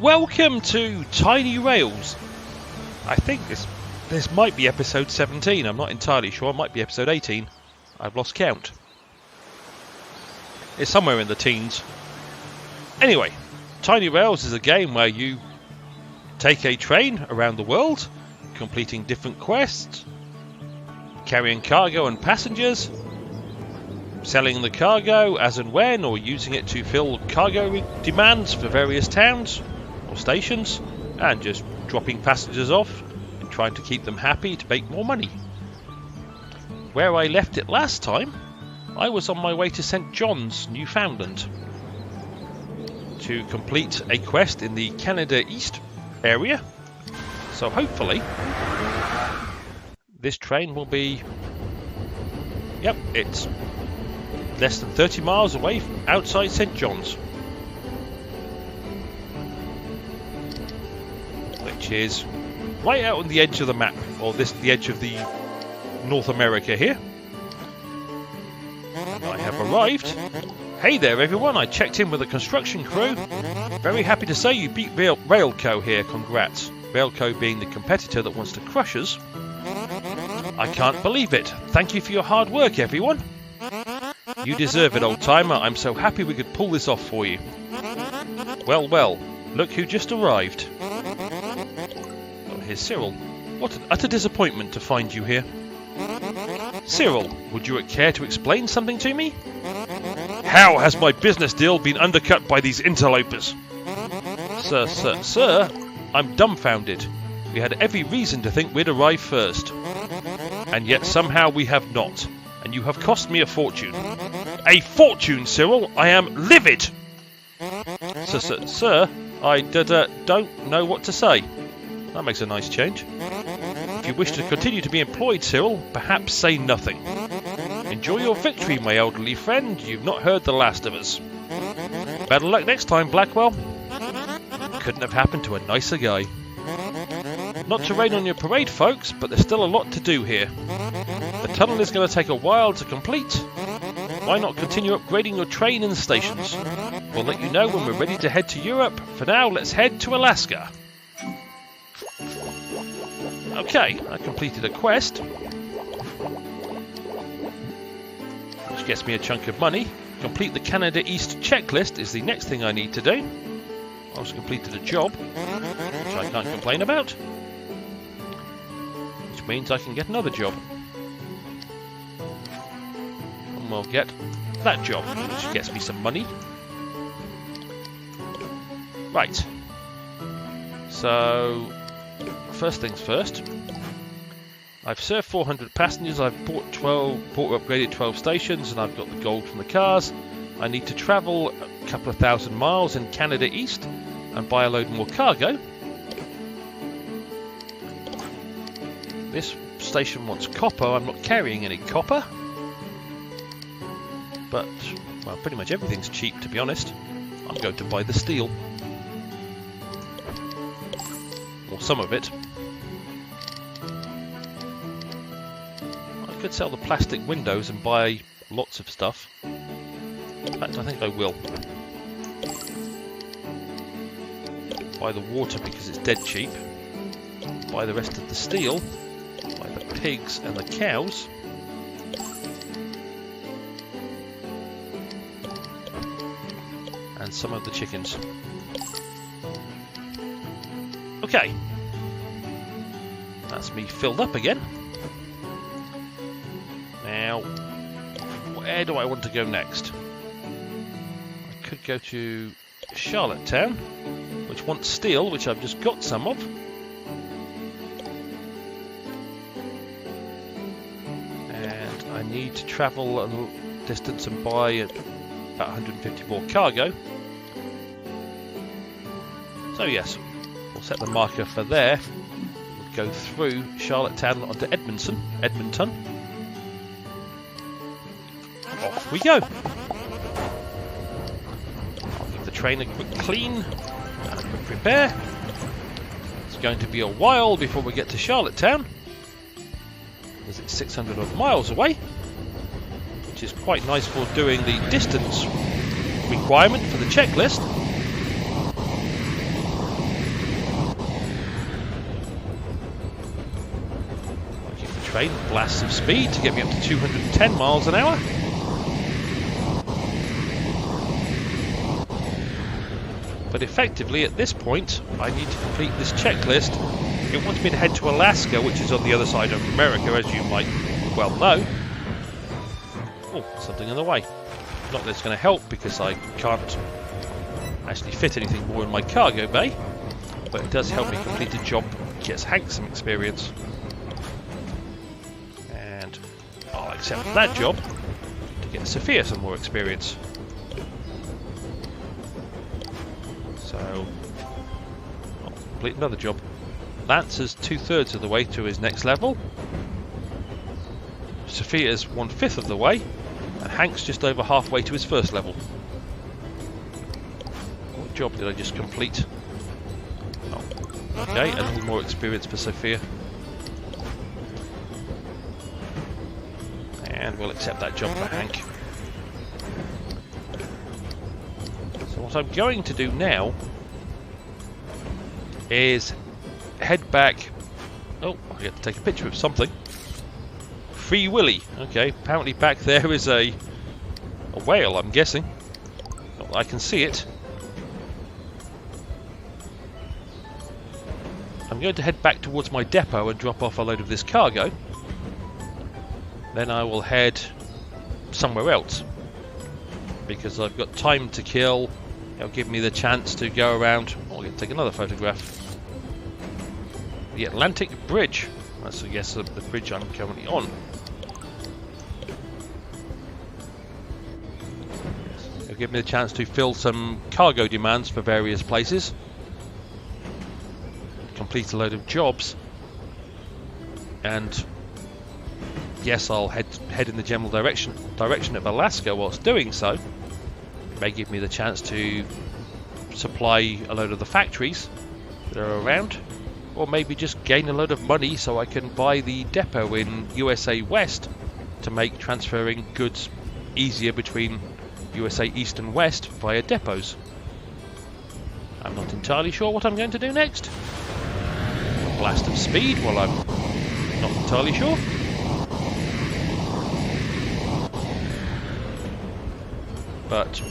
Welcome to Tiny Rails. I think this might be episode 17. I'm not entirely sure. It might be episode 18. I've lost count. It's somewhere in the teens. Anyway, Tiny Rails is a game where you take a train around the world, completing different quests, carrying cargo and passengers, selling the cargo as and when, or using it to fill cargo demands for various towns or stations, and just dropping passengers off and trying to keep them happy to make more money. Where I left it last time, I was on my way to St. John's, Newfoundland, to complete a quest in the Canada East area. So hopefully this train will be, yep, it's less than 30 miles away from outside St. John's, which is right out on the edge of the map, or the edge of the North America here. And I have arrived. Hey there everyone, I checked in with the construction crew. Very happy to say you beat Railco here, congrats. Railco being the competitor that wants to crush us. I can't believe it. Thank you for your hard work, everyone. You deserve it, old timer. I'm so happy we could pull this off for you. Well, well, look who just arrived. Oh, here's Cyril. What an utter disappointment to find you here. Cyril, would you care to explain something to me? How has my business deal been undercut by these interlopers? Sir, I'm dumbfounded. We had every reason to think we'd arrive first. And yet somehow we have not. And you have cost me a fortune. A fortune, Cyril! I am livid! Sir, I don't know what to say. That makes a nice change. If you wish to continue to be employed, Cyril, perhaps say nothing. Enjoy your victory, my elderly friend. You've not heard the last of us. Better luck next time, Blackwell. Couldn't have happened to a nicer guy. Not to rain on your parade, folks, but there's still a lot to do here. The tunnel is going to take a while to complete. Why not continue upgrading your train and stations? We'll let you know when we're ready to head to Europe. For now, let's head to Alaska. Okay, I completed a quest, which gets me a chunk of money. Complete the Canada East checklist is the next thing I need to do. I also completed a job, which I can't complain about, which means I can get another job. And we'll get that job, which gets me some money. Right. So, first things first. I've served 400 passengers, I've bought upgraded 12 stations, and I've got the gold from the cars. I need to travel a couple of thousand miles in Canada East and buy a load more cargo. This station wants copper. I'm not carrying any copper. But, well, pretty much everything's cheap, to be honest. I'm going to buy the steel. Or some of it. I could sell the plastic windows and buy lots of stuff. In fact, I think I will. Buy the water because it's dead cheap. Buy the rest of the steel. Buy the pigs and the cows. And some of the chickens. Okay. That's me filled up again. Now, where do I want to go next? I could go to Charlottetown, which wants steel, which I've just got some of. And I need to travel a distance and buy about 154 cargo. So yes, we'll set the marker for there. We'll go through Charlottetown onto Edmonton. Off we go. I'll give the train a quick clean and a quick repair. It's going to be a while before we get to Charlottetown, because it's 600 odd miles away, which is quite nice for doing the distance requirement for the checklist. train blasts of speed to get me up to 210 miles an hour. But effectively, at this point, I need to complete this checklist. It wants me to head to Alaska, which is on the other side of America, as you might well know. Oh, something in the way. Not that it's going to help, because I can't actually fit anything more in my cargo bay. But it does help me complete a job, gets Hank some experience. And I'll accept that job to get Sophia some more experience. So, I'll complete another job. Lance is 2/3 of the way to his next level. Sophia's 1/5 of the way. And Hank's just over halfway to his first level. What job did I just complete? Oh, okay, a little more experience for Sophia. And we'll accept that job for Hank. So what I'm going to do now is head back. Oh, I get to take a picture of something. Free Willy. Okay, apparently back there is a whale, I'm guessing. Not that I can see it. I'm going to head back towards my depot and drop off a load of this cargo. Then I will head somewhere else, because I've got time to kill. It'll give me the chance to go around. Oh, I'm going to take another photograph. The Atlantic Bridge. That's, I guess, the bridge I'm currently on. It'll give me the chance to fill some cargo demands for various places. Complete a load of jobs. And yes, I'll head in the general direction of Alaska whilst doing so. It may give me the chance to supply a load of the factories that are around, or maybe just gain a load of money so I can buy the depot in USA West to make transferring goods easier between USA East and West via depots. I'm not entirely sure what I'm going to do next. A blast of speed? Well, I'm not entirely sure. But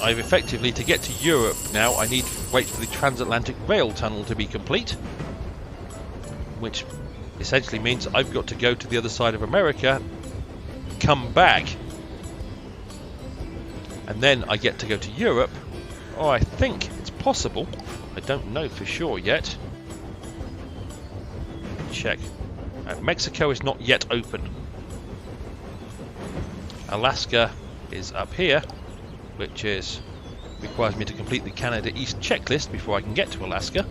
I've effectively, to get to Europe now, I need to wait for the transatlantic rail tunnel to be complete, which essentially means I've got to go to the other side of America, come back, and then I get to go to Europe. Or I think it's possible, I don't know for sure yet. Check. Mexico is not yet open. Alaska is up here, which requires me to complete the Canada East checklist before I can get to Alaska.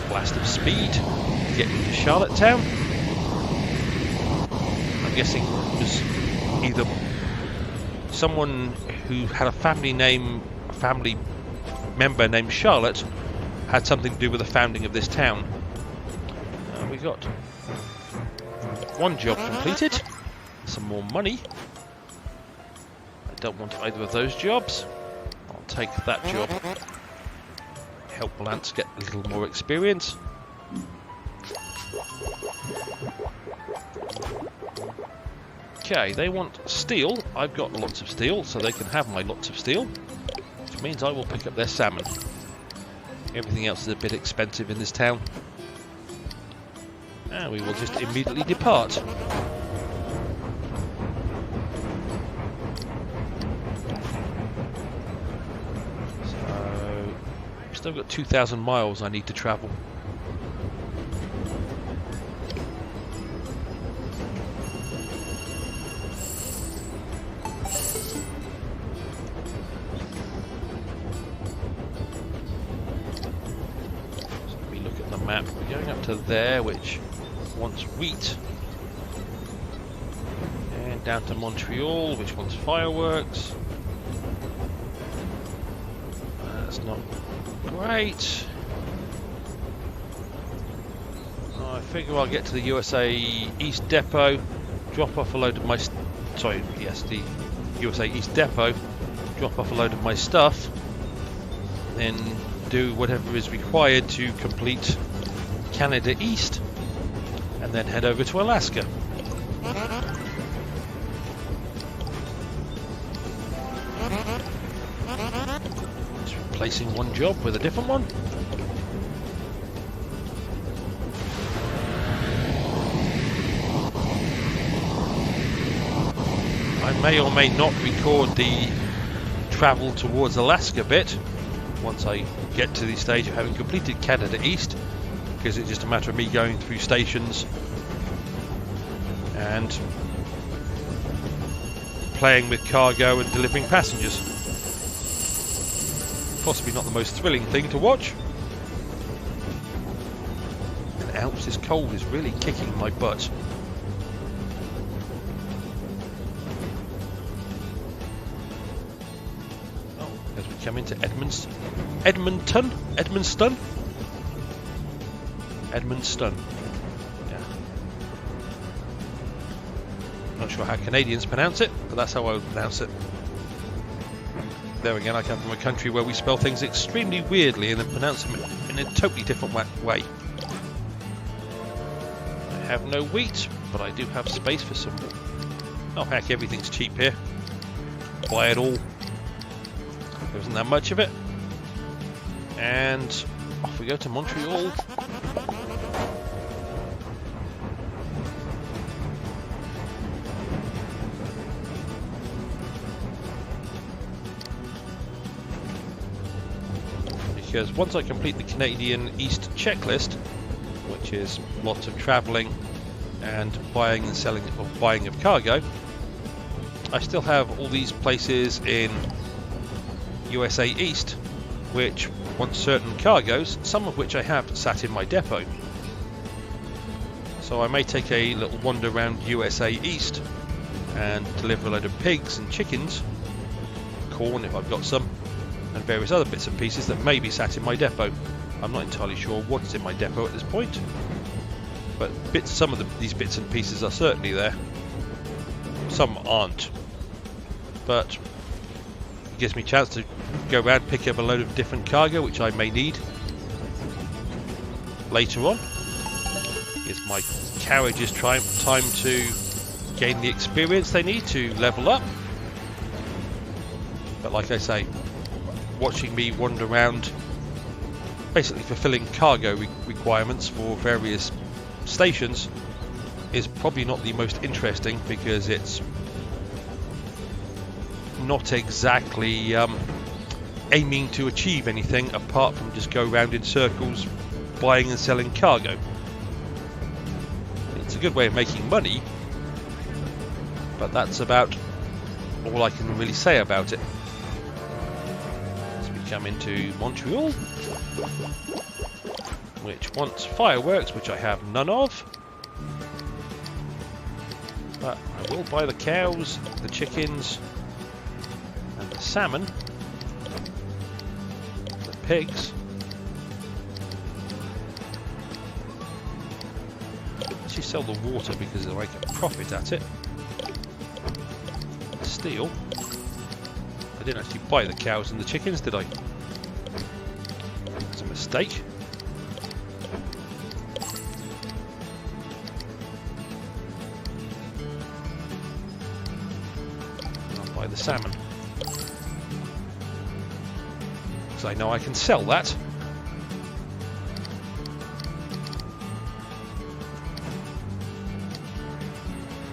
Blast of speed to get into Charlottetown. I'm guessing it was either someone who had a family member named Charlotte had something to do with the founding of this town. We got one job completed, some more money. I don't want either of those jobs. I'll take that job. Help Lance get a little more experience. Okay, they want steel. I've got lots of steel, so they can have my lots of steel, which means I will pick up their salmon. Everything else is a bit expensive in this town. And we will just immediately depart. So, I've still got 2,000 miles I need to travel. Map. We're going up to there, which wants wheat, and down to Montreal, which wants fireworks. That's not great. I figure I'll get to the USA East Depot, drop off a load of my... the USA East Depot, drop off a load of my stuff, then do whatever is required to complete Canada East, and then head over to Alaska. Just replacing one job with a different one. I may or may not record the travel towards Alaska bit once I get to the stage of having completed Canada East, because it's just a matter of me going through stations and playing with cargo and delivering passengers. Possibly not the most thrilling thing to watch. And ouch, this cold is really kicking my butt. As we come into Edmundston. Yeah. Not sure how Canadians pronounce it, but that's how I would pronounce it. There again, I come from a country where we spell things extremely weirdly and then pronounce them in a totally different way. I have no wheat, but I do have space for some. Oh heck, everything's cheap here. Buy it all. There isn't that much of it. And off we go to Montreal. Because once I complete the Canadian East checklist, which is lots of travelling and buying and selling, or buying of cargo, I still have all these places in USA East which want certain cargoes, some of which I have sat in my depot. So I may take a little wander around USA East and deliver a load of pigs and chickens, corn if I've got some, and various other bits and pieces that may be sat in my depot. I'm not entirely sure what's in my depot at this point, but some of these bits and pieces are certainly there. Some aren't, but it gives me a chance to go around, pick up a load of different cargo which I may need later on. Gives my carriages time to gain the experience they need to level up. But like I say, watching me wander around basically fulfilling cargo requirements for various stations is probably not the most interesting, because it's not exactly aiming to achieve anything apart from just go around in circles buying and selling cargo. It's a good way of making money, but that's about all I can really say about it. As we come into Montreal, which wants fireworks, which I have none of, but I will buy the cows, the chickens and the salmon, the pigs. Actually sell the water because I make a profit at it. Steel. I didn't actually buy the cows and the chickens, did I? That's a mistake. I'll buy the salmon, because I know I can sell that.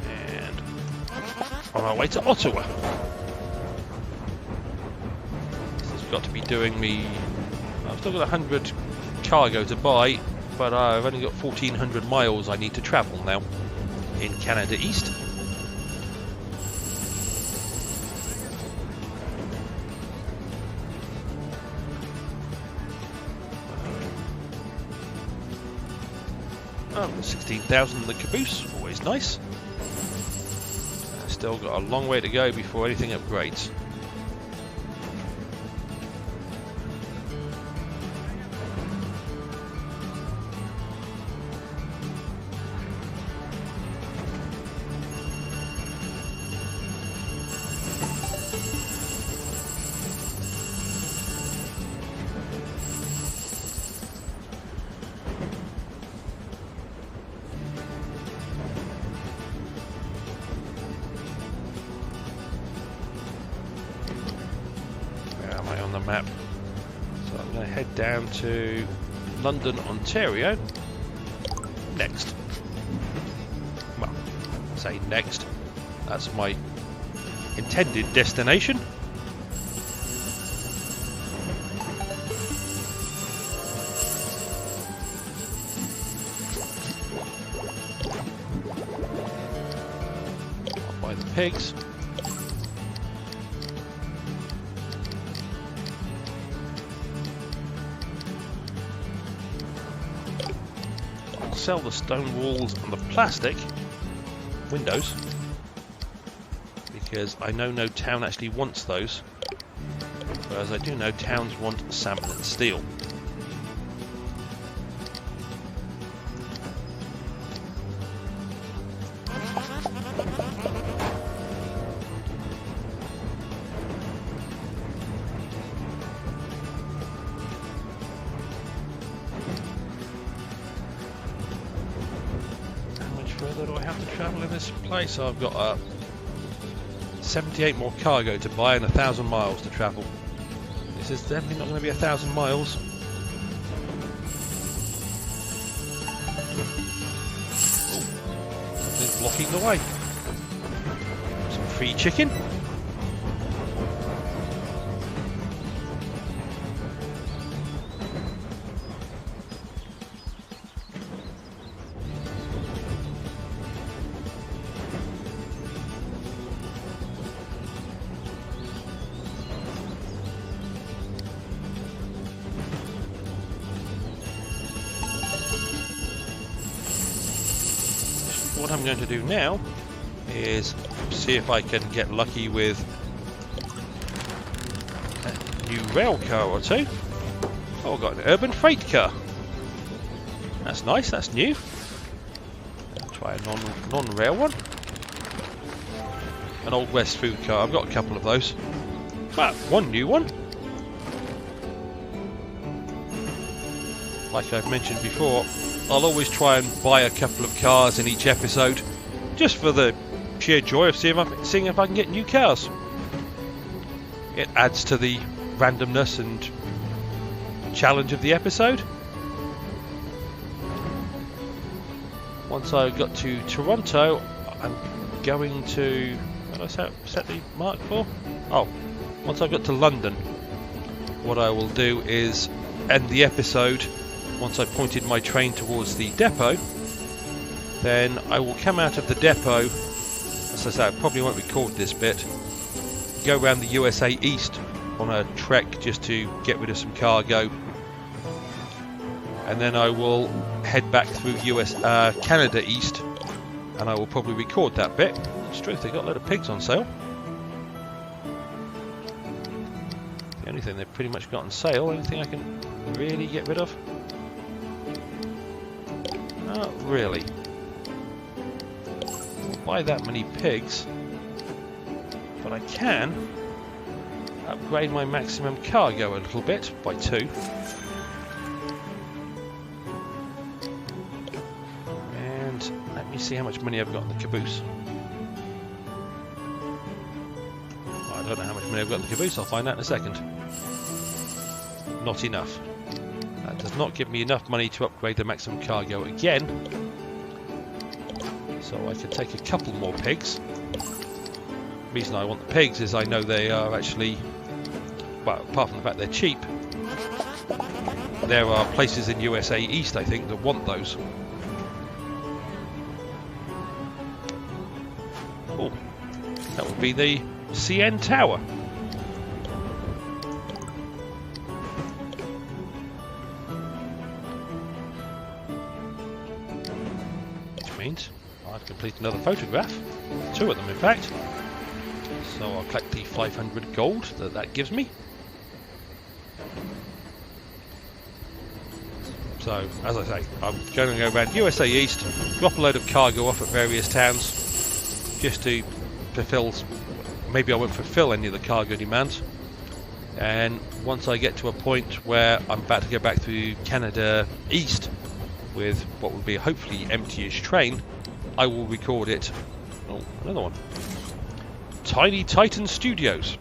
And on our way to Ottawa. Got to be doing me. I've still got 100 cargo to buy, but I've only got 1,400 miles I need to travel now in Canada East. Oh, 16,000 in the caboose, always nice. Still got a long way to go before anything upgrades. map. So I'm going to head down to London, Ontario next. Well, say next. That's my intended destination. I'll buy the pigs. I'll sell the stone walls and the plastic windows, because I know no town actually wants those, whereas I do know towns want salmon and steel. How much further do I have to travel in this place? I've got 78 more cargo to buy and 1,000 miles to travel. This is definitely not going to be 1,000 miles. Oh, something's blocking the way. Some free chicken. What I'm going to do now is see if I can get lucky with a new rail car or two. Oh, I've got an urban freight car. That's nice, that's new. I'll try a non-rail one. An Old West food car, I've got a couple of those. But one new one. Like I've mentioned before, I'll always try and buy a couple of cars in each episode, just for the sheer joy of seeing if I can get new cars. It adds to the randomness and challenge of the episode. Once I got to Toronto, I'm going to... What did I set the mark for? Oh, once I got to London, what I will do is end the episode. Once I've pointed my train towards the depot, then I will come out of the depot. As I say, I probably won't record this bit. Go around the USA East on a trek just to get rid of some cargo, and then I will head back through Canada East, and I will probably record that bit. It's true, they got a load of pigs on sale. The only thing they've pretty much got on sale, anything I can really get rid of? Not really. I'll buy that many pigs, but I can upgrade my maximum cargo a little bit by 2. And let me see how much money I've got in the caboose. Well, I don't know how much money I've got in the caboose, I'll find out in a second. Not enough. That does not give me enough money to upgrade the maximum cargo again. So I can take a couple more pigs. The reason I want the pigs is I know they are actually, well, apart from the fact they're cheap, there are places in USA East, I think, that want those. Oh, that would be the CN Tower. Means I've completed another photograph, 2 of them in fact, so I'll collect the 500 gold that gives me. So as I say, I'm going to go around USA East, drop a load of cargo off at various towns just to fulfill, maybe I won't fulfill any of the cargo demands, and once I get to a point where I'm about to go back to Canada East with what will be a hopefully empty-ish train, I will record it. Oh, another one. Tiny Titan Studios.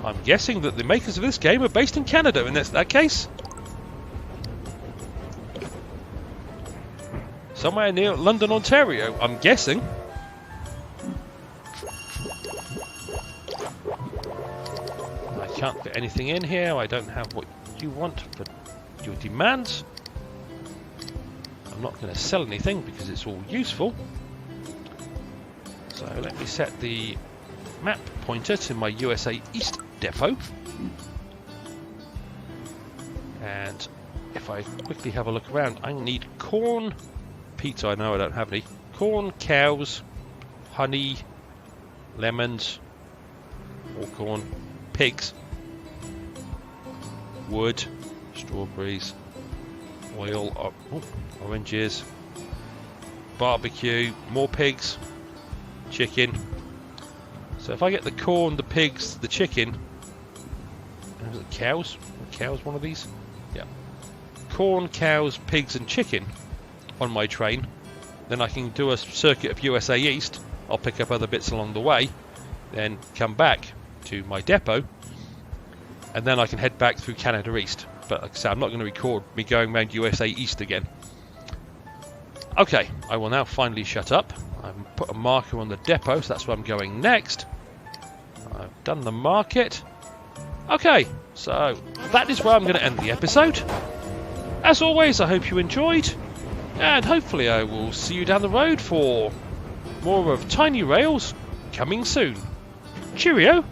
I'm guessing that the makers of this game are based in Canada in that case. Somewhere near London, Ontario, I'm guessing. I can't fit anything in here. I don't have what you want for your demands. I'm not going to sell anything because it's all useful. So let me set the map pointer to my USA East depot. And if I quickly have a look around, I need corn, pizza, I know I don't have any, corn, cows, honey, lemons, more corn, pigs, wood, strawberries, oil, oranges, barbecue, more pigs, chicken. So if I get the corn, the pigs, the chicken, and the cows, are cows one of these? Yeah. Corn, cows, pigs and chicken on my train, then I can do a circuit of USA East. I'll pick up other bits along the way, then come back to my depot, and then I can head back through Canada East. But like I said, I'm not going to record me going around USA East again. Okay, I will now finally shut up. I've put a marker on the depot, so that's where I'm going next. I've done the market. Okay, so that is where I'm going to end the episode. As always, I hope you enjoyed, and hopefully I will see you down the road for more of Tiny Rails coming soon. Cheerio!